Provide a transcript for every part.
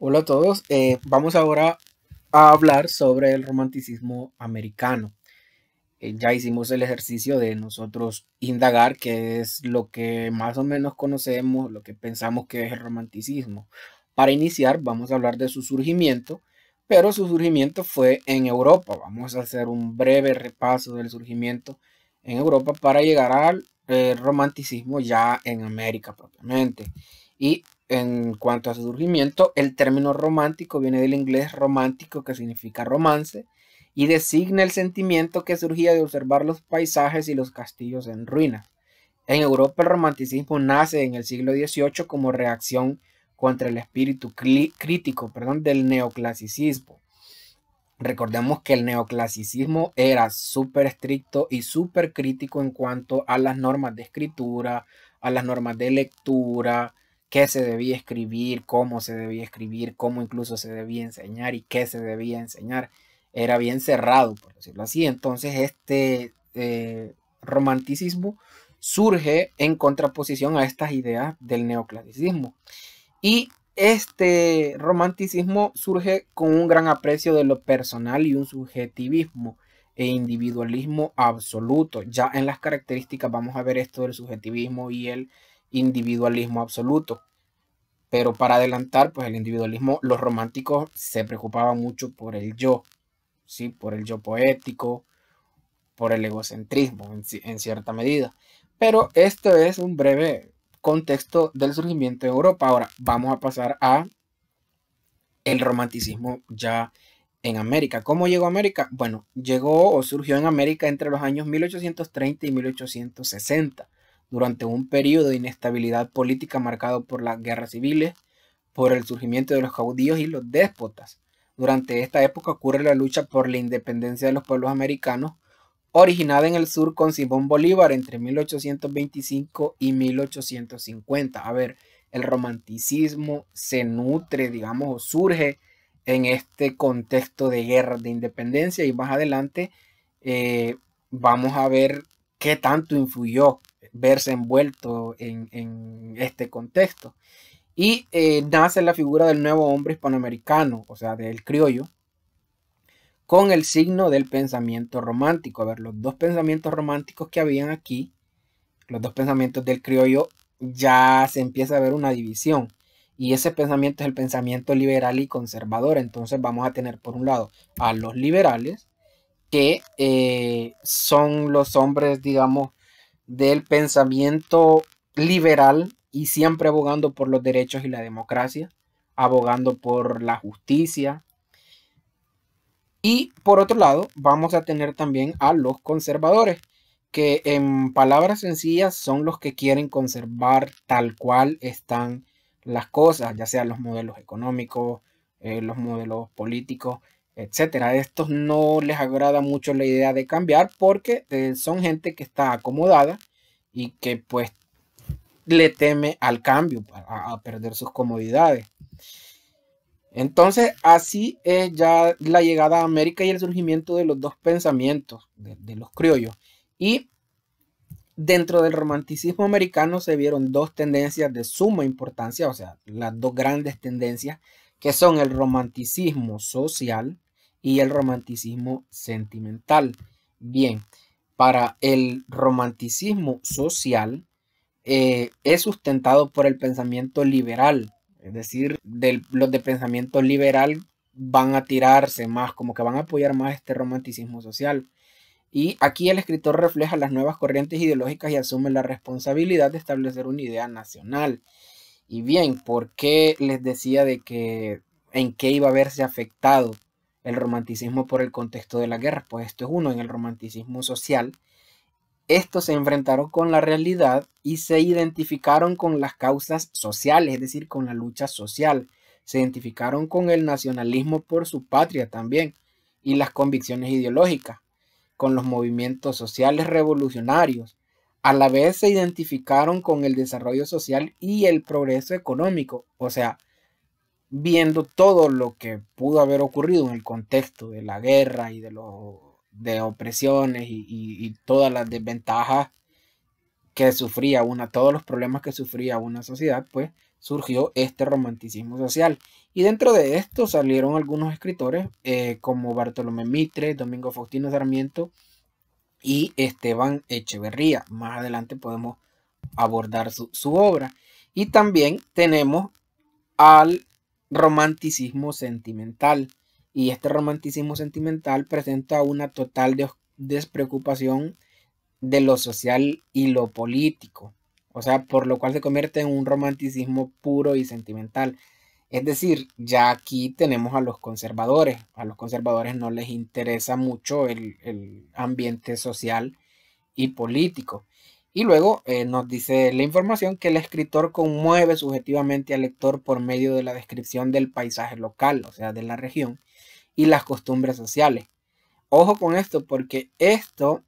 Hola a todos, vamos ahora a hablar sobre el romanticismo americano. Ya hicimos el ejercicio de nosotros indagar qué es lo que más o menos conocemos, lo que pensamos que es el romanticismo. Para iniciar, vamos a hablar de su surgimiento, pero su surgimiento fue en Europa. Vamos a hacer un breve repaso del surgimiento en Europa para llegar al romanticismo ya en América propiamente. Y en cuanto a su surgimiento, el término romántico viene del inglés romántico, que significa romance, y designa el sentimiento que surgía de observar los paisajes y los castillos en ruinas. En Europa el romanticismo nace en el siglo XVIII como reacción contra el espíritu crítico, del neoclasicismo. Recordemos que el neoclasicismo era súper estricto y súper crítico en cuanto a las normas de escritura, a las normas de lectura, qué se debía escribir, cómo incluso se debía enseñar y qué se debía enseñar. Era bien cerrado, por decirlo así. Entonces este romanticismo surge en contraposición a estas ideas del neoclasicismo. Y este romanticismo surge con un gran aprecio de lo personal y un subjetivismo e individualismo absoluto. Ya en las características vamos a ver esto del subjetivismo y el individualismo absoluto. Pero para adelantar, pues el individualismo, los románticos se preocupaban mucho por el yo, ¿sí? Por el yo poético, por el egocentrismo en cierta medida. Pero esto es un breve contexto del surgimiento de Europa. Ahora vamos a pasar a el romanticismo ya en América. ¿Cómo llegó a América? Bueno, llegó o surgió en América entre los años 1830 y 1860, durante un periodo de inestabilidad política marcado por las guerras civiles, por el surgimiento de los caudillos y los déspotas. Durante esta época ocurre la lucha por la independencia de los pueblos americanos, originada en el sur con Simón Bolívar entre 1825 y 1850. A ver, el romanticismo se nutre, digamos, o surge en este contexto de guerras de independencia y más adelante vamos a ver qué tanto influyó verse envuelto en este contexto. Y nace la figura del nuevo hombre hispanoamericano, o sea, del criollo, con el signo del pensamiento romántico. A ver, los dos pensamientos románticos que habían aquí, los dos pensamientos del criollo, ya se empieza a ver una división. Y ese pensamiento es el pensamiento liberal y conservador. Entonces vamos a tener por un lado a los liberales, que son los hombres, digamos, del pensamiento liberal y siempre abogando por los derechos y la democracia, abogando por la justicia. Y por otro lado, vamos a tener también a los conservadores, que en palabras sencillas son los que quieren conservar tal cual están las cosas, ya sean los modelos económicos, los modelos políticos, etcétera. A estos no les agrada mucho la idea de cambiar porque son gente que está acomodada y que pues le teme al cambio, a perder sus comodidades. Entonces, así es ya la llegada a América y el surgimiento de los dos pensamientos de los criollos. Y dentro del romanticismo americano se vieron dos tendencias de suma importancia, o sea, las dos grandes tendencias, que son el romanticismo social y el romanticismo sentimental. Bien, para el romanticismo social es sustentado por el pensamiento liberal, es decir, los de pensamiento liberal van a tirarse más, como que van a apoyar más este romanticismo social. Y aquí el escritor refleja las nuevas corrientes ideológicas y asume la responsabilidad de establecer una idea nacional. Y bien, ¿por qué les decía de que en qué iba a verse afectado el romanticismo por el contexto de la guerra? Pues esto es uno, en el romanticismo social. Estos se enfrentaron con la realidad y se identificaron con las causas sociales, es decir, con la lucha social. Se identificaron con el nacionalismo por su patria también y las convicciones ideológicas, con los movimientos sociales revolucionarios. A la vez se identificaron con el desarrollo social y el progreso económico, o sea, viendo todo lo que pudo haber ocurrido en el contexto de la guerra y de opresiones y todas las desventajas que sufría todos los problemas que sufría una sociedad, pues surgió este romanticismo social. Y dentro de esto salieron algunos escritores como Bartolomé Mitre, Domingo Faustino Sarmiento y Esteban Echeverría. Más adelante podemos abordar su obra. Y también tenemos al romanticismo sentimental. Y este romanticismo sentimental presenta una total despreocupación de lo social y lo político. O sea, por lo cual se convierte en un romanticismo puro y sentimental. Es decir, ya aquí tenemos a los conservadores. A los conservadores no les interesa mucho el ambiente social y político. Y luego nos dice la información que el escritor conmueve subjetivamente al lector por medio de la descripción del paisaje local, o sea, de la región, y las costumbres sociales. Ojo con esto, porque esto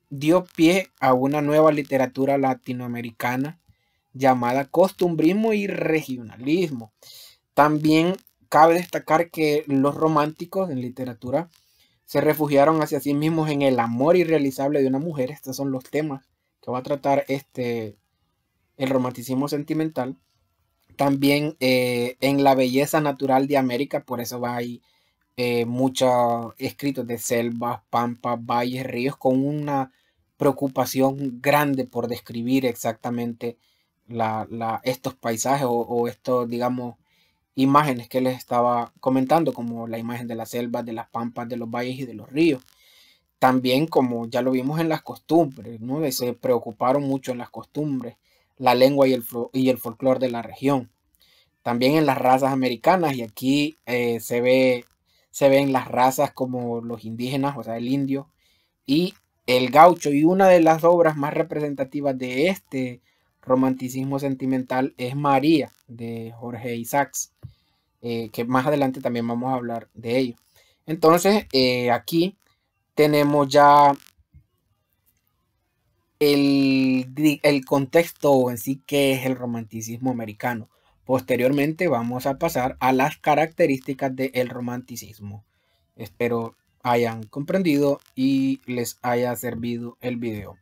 dio pie a una nueva literatura latinoamericana llamada costumbrismo y regionalismo. También cabe destacar que los románticos en literatura se refugiaron hacia sí mismos en el amor irrealizable de una mujer. Estos son los temas que va a tratar el romanticismo sentimental. También en la belleza natural de América, por eso va ahí muchos escritos de selvas, pampas, valles, ríos, con una preocupación grande por describir exactamente estos paisajes o estos, digamos, imágenes que les estaba comentando, como la imagen de las selvas, de las pampas, de los valles y de los ríos. También, como ya lo vimos en las costumbres, ¿no? Se preocuparon mucho en las costumbres, la lengua y el folclore de la región. También en las razas americanas, y aquí se ven las razas como los indígenas, o sea, el indio y el gaucho. Y una de las obras más representativas de este romanticismo sentimental es María, de Jorge Isaacs, que más adelante también vamos a hablar de ello. Entonces, aquí tenemos ya el contexto en sí que es el romanticismo americano. Posteriormente vamos a pasar a las características del romanticismo. Espero hayan comprendido y les haya servido el video.